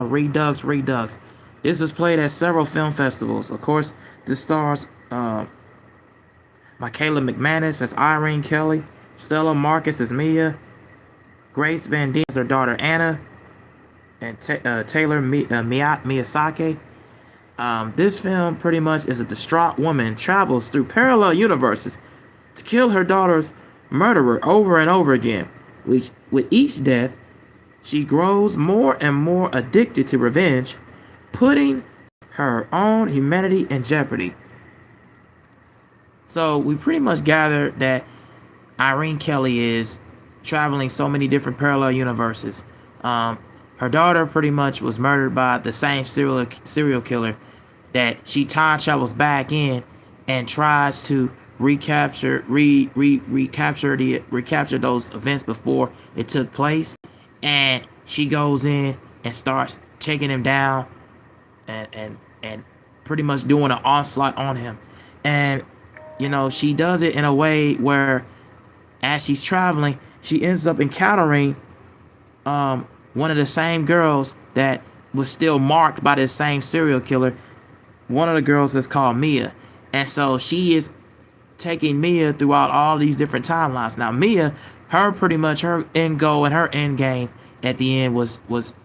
Redux. This was played at several film festivals. Of course, this stars Michaela McManus as Irene Kelly, Stella Marcus as Mia, Grace Van Dien as her daughter Anna, and Taylor Miyazaki. This film pretty much is a distraught woman travels through parallel universes to kill her daughter's murderer over and over again. With each death, she grows more and more addicted to revenge, putting her own humanity in jeopardy. So we pretty much gathered that Irene Kelly is traveling so many different parallel universes. Her daughter pretty much was murdered by the same serial killer that she time travels back in and tries to recapture those events before it took place, and she goes in and starts taking him down and pretty much doing an onslaught on him. And she does it in a way where as she's traveling she ends up encountering one of the same girls that was still marked by this same serial killer. One of the girls is called Mia, and so she is taking Mia throughout all these different timelines. Now Mia, her end goal and her end game at the end was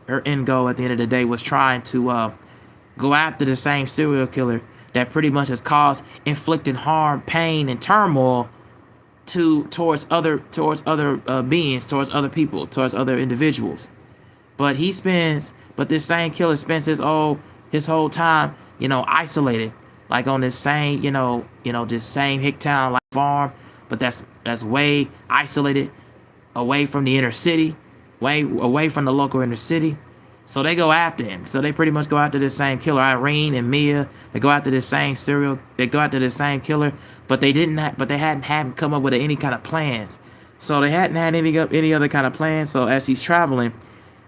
her end goal at the end of the day was trying to go after the same serial killer that pretty much has caused inflicting harm, pain, and turmoil towards other beings, towards other people, towards other individuals. But this same killer spends his whole time, isolated, like on this same, this same Hicktown like farm, but that's way isolated, away from the inner city, way away from the local inner city. So they go after him. So they pretty much go after this same killer, Irene and Mia. They go after this same killer, but they hadn't come up with any kind of plans. So they hadn't had any other kind of plans. So as he's traveling,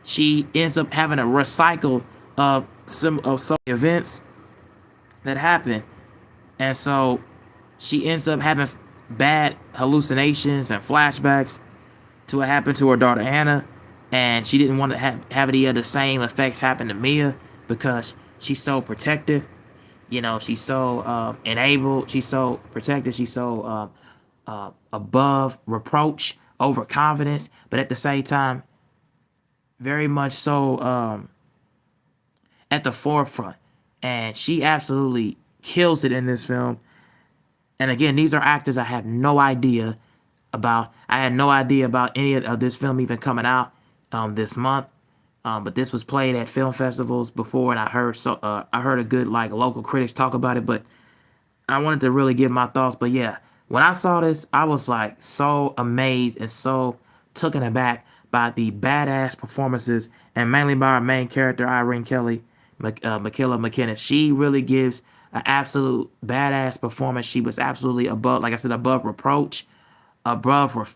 she ends up having a recycle of some events that happen, and so she ends up having bad hallucinations and flashbacks to what happened to her daughter Anna, and she didn't want to have any of the same effects happen to Mia because she's so protective. She's so enabled, she's so protective, she's so above reproach, overconfidence, but at the same time very much so at the forefront, and she absolutely kills it in this film. And again, these are actors I have no idea about. I had no idea about any of this film even coming out this month, but this was played at film festivals before, and I heard a good like local critics talk about it, but I wanted to really give my thoughts. But yeah, when I saw this, I was like so amazed and so taken aback by the badass performances, and mainly by our main character, Irene Kelly, Michaela McKinnon. She really gives an absolute badass performance. She was absolutely above, like I said, above reproach, above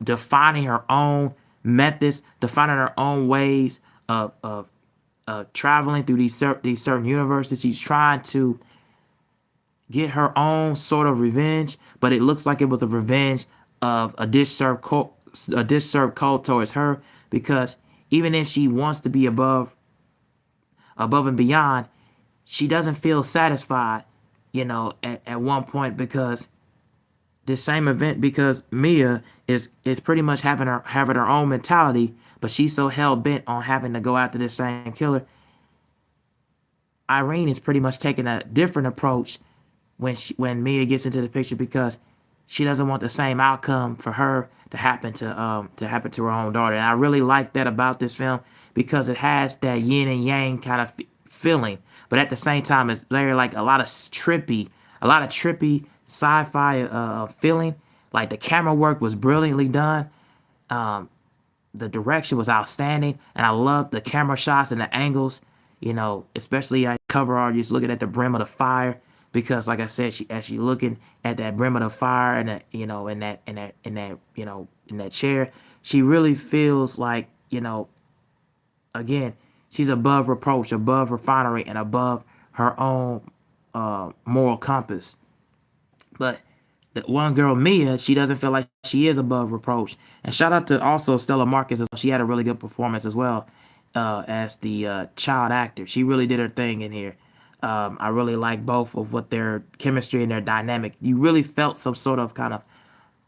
defining her own methods, defining her own ways of traveling through these certain universes. She's trying to get her own sort of revenge, but it looks like it was a revenge of a dish served cold towards her, because even if she wants to be above and beyond, she doesn't feel satisfied, at one point, because this same event, because Mia is pretty much having her own mentality, but she's so hell bent on having to go after this same killer. Irene is pretty much taking a different approach when Mia gets into the picture, because she doesn't want the same outcome for her to happen to her own daughter. And I really like that about this film, because it has that yin and yang kind of feeling, but at the same time it's very like a lot of trippy sci-fi feeling. Like the camera work was brilliantly done. The direction was outstanding, and I love the camera shots and the angles. Especially I cover art, just looking at the brim of the fire, because like I said, as she looking at that brim of the fire, and that in that chair, she really feels like, again, she's above reproach, above refinery, and above her own moral compass. But the one girl, Mia, she doesn't feel like she is above reproach. And shout out to also Stella Marcus. She had a really good performance as well. as the child actor. She really did her thing in here. I really like both of what their chemistry and their dynamic. You really felt some sort of kind of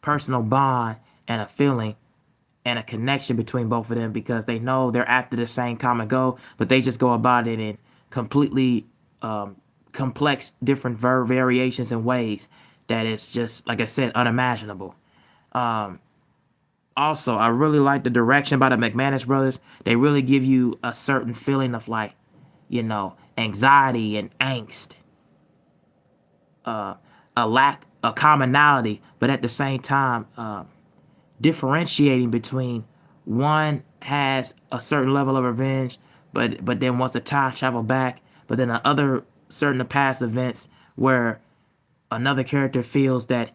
personal bond and a feeling and a connection between both of them because they know they're after the same common goal, but they just go about it in completely complex, different variations and ways that it's just, like I said, unimaginable. Also, I really like the direction by the McManus brothers. They really give you a certain feeling of like, anxiety and angst, uh, a lack, a commonality, but at the same time, differentiating between one has a certain level of revenge, but then wants to time travel back, but then the other certain past events where another character feels that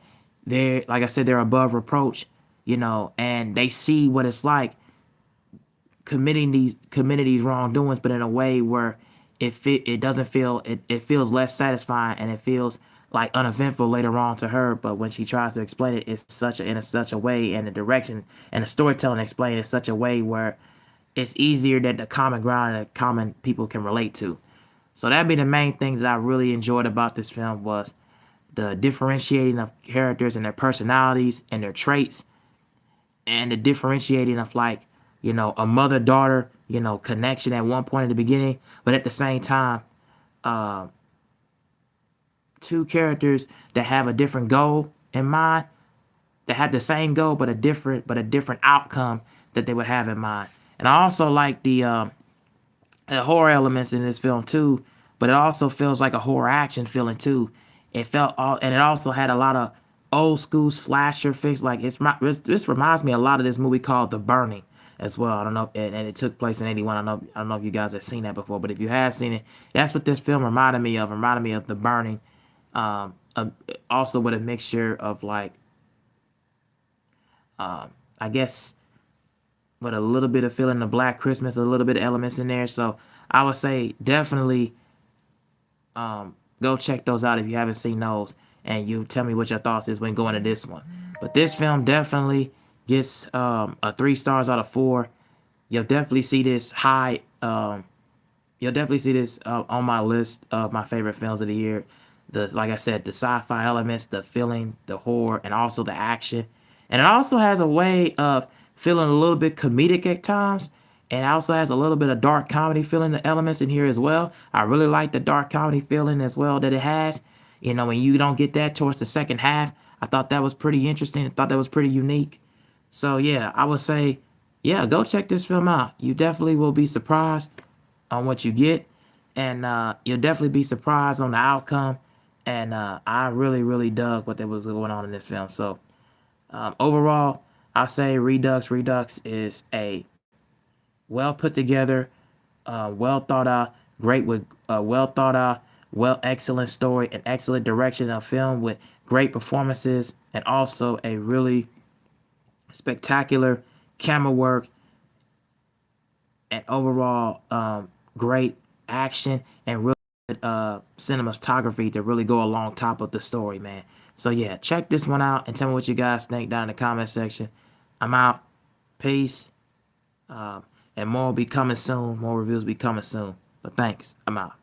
they're, like I said, they're above reproach, and they see what it's like committing these wrongdoings, but in a way where it doesn't feel it feels less satisfying and it feels like uneventful later on to her. But when she tries to explain it, it's such a way, and the direction and the storytelling explained in such a way where it's easier that the common ground and the common people can relate to. So that'd be the main thing that I really enjoyed about this film was the differentiating of characters and their personalities and their traits, and the differentiating of like, a mother daughter, connection at one point in the beginning, but at the same time, uh, two characters that have a different goal in mind, that have the same goal but a different outcome that they would have in mind. And I also like the horror elements in this film too, but it also feels like a horror action feeling too. And it also had a lot of old school slasher fix. Like this reminds me a lot of this movie called The Burning as well. I don't know, and it took place in '81. I don't know if you guys have seen that before, but if you have seen it, that's what this film reminded me of. Reminded me of The Burning. Um, uh, Also with a mixture of like, I guess, with a little bit of feeling of Black Christmas, a little bit of elements in there. So I would say definitely go check those out if you haven't seen those, and you tell me what your thoughts is when going to this one. But this film definitely gets a 3 stars out of 4. You'll definitely see this high. You'll definitely see this on my list of my favorite films of the year. Like I said, the sci-fi elements, the feeling, the horror, and also the action. And it also has a way of feeling a little bit comedic at times, and it also has a little bit of dark comedy feeling the elements in here as well. I really like the dark comedy feeling as well that it has. When you don't get that towards the second half, I thought that was pretty interesting. I thought that was pretty unique. So yeah, I would say, yeah, go check this film out. You definitely will be surprised on what you get, and you'll definitely be surprised on the outcome. And I really, really dug what was going on in this film. So overall, I'll say Redux. Redux is a well put together, well thought out, great with well thought out, excellent story and excellent direction of film with great performances and also a really spectacular camera work and overall great action and really good cinematography to really go along top of the story, man. So yeah, check this one out and tell me what you guys think down in the comment section. I'm out. Peace. And more will be coming soon. More reviews will be coming soon. But thanks. I'm out.